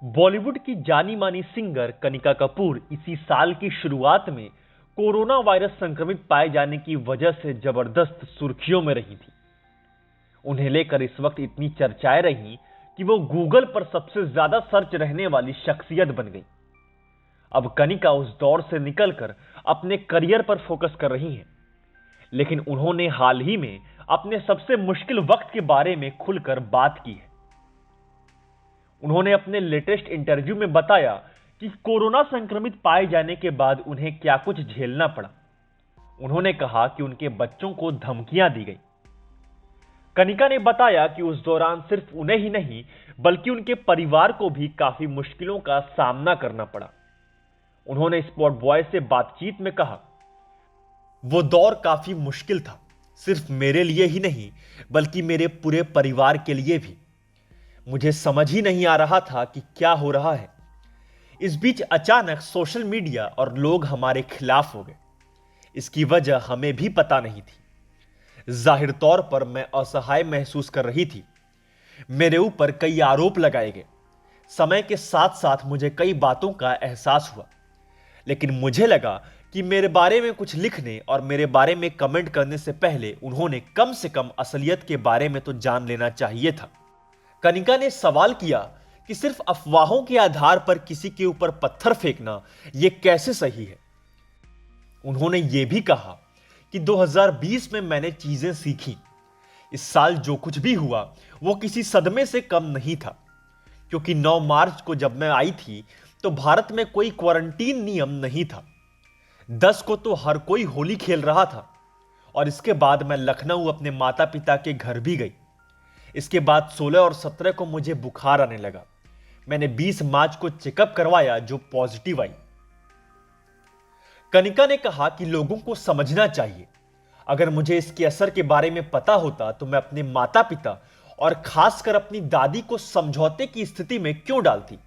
बॉलीवुड की जानी मानी सिंगर कनिका कपूर इसी साल की शुरुआत में कोरोना वायरस संक्रमित पाए जाने की वजह से जबरदस्त सुर्खियों में रही थी। उन्हें लेकर इस वक्त इतनी चर्चाएं रही कि वो गूगल पर सबसे ज्यादा सर्च रहने वाली शख्सियत बन गई। अब कनिका उस दौर से निकलकर अपने करियर पर फोकस कर रही हैं, लेकिन उन्होंने हाल ही में अपने सबसे मुश्किल वक्त के बारे में खुलकर बात की है। उन्होंने अपने लेटेस्ट इंटरव्यू में बताया कि कोरोना संक्रमित पाए जाने के बाद उन्हें क्या कुछ झेलना पड़ा। उन्होंने कहा कि उनके बच्चों को धमकियां दी गई। कनिका ने बताया कि उस दौरान सिर्फ उन्हें ही नहीं बल्कि उनके परिवार को भी काफी मुश्किलों का सामना करना पड़ा। उन्होंने स्पॉट बॉय से बातचीत में कहा, वो दौर काफी मुश्किल था, सिर्फ मेरे लिए ही नहीं बल्कि मेरे पूरे परिवार के लिए भी। मुझे समझ ही नहीं आ रहा था कि क्या हो रहा है। इस बीच अचानक सोशल मीडिया और लोग हमारे खिलाफ हो गए। इसकी वजह हमें भी पता नहीं थी। जाहिर तौर पर मैं असहाय महसूस कर रही थी। मेरे ऊपर कई आरोप लगाए गए। समय के साथ साथ मुझे कई बातों का एहसास हुआ, लेकिन मुझे लगा कि मेरे बारे में कुछ लिखने और मेरे बारे में कमेंट करने से पहले उन्होंने कम से कम असलियत के बारे में तो जान लेना चाहिए था। कनिका ने सवाल किया कि सिर्फ अफवाहों के आधार पर किसी के ऊपर पत्थर फेंकना यह कैसे सही है। उन्होंने यह भी कहा कि 2020 में मैंने चीजें सीखी। इस साल जो कुछ भी हुआ वो किसी सदमे से कम नहीं था, क्योंकि 9 मार्च को जब मैं आई थी तो भारत में कोई क्वारंटीन नियम नहीं था। 10 को तो हर कोई होली खेल रहा था और इसके बाद मैं लखनऊ अपने माता पिता के घर भी गई। इसके बाद 16 और 17 को मुझे बुखार आने लगा। मैंने 20 मार्च को चेकअप करवाया जो पॉजिटिव आई। कनिका ने कहा कि लोगों को समझना चाहिए, अगर मुझे इसके असर के बारे में पता होता तो मैं अपने माता पिता और खासकर अपनी दादी को समझौते की स्थिति में क्यों डालती।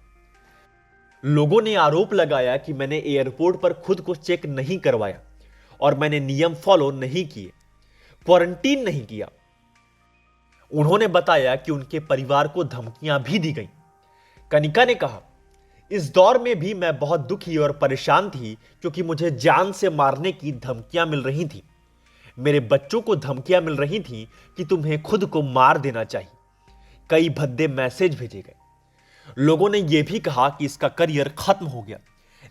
लोगों ने आरोप लगाया कि मैंने एयरपोर्ट पर खुद को चेक नहीं करवाया और मैंने नियम फॉलो नहीं किए, क्वारंटीन नहीं किया। उन्होंने बताया कि उनके परिवार को धमकियां भी दी गई। कनिका ने कहा, इस दौर में भी मैं बहुत दुखी और परेशान थी क्योंकि मुझे जान से मारने की धमकियां मिल रही थी। मेरे बच्चों को धमकियां मिल रही थी कि तुम्हें खुद को मार देना चाहिए। कई भद्दे मैसेज भेजे गए। लोगों ने यह भी कहा कि इसका करियर खत्म हो गया,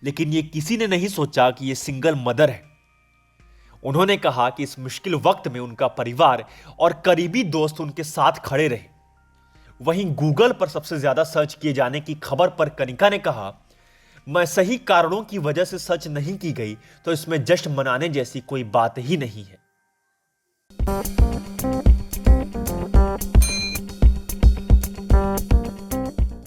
लेकिन यह किसी ने नहीं सोचा कि यह सिंगल मदर है। उन्होंने कहा कि इस मुश्किल वक्त में उनका परिवार और करीबी दोस्त उनके साथ खड़े रहे। वहीं गूगल पर सबसे ज्यादा सर्च किए जाने की खबर पर कनिका ने कहा, मैं सही कारणों की वजह से सर्च नहीं की गई तो इसमें जश्न मनाने जैसी कोई बात ही नहीं है।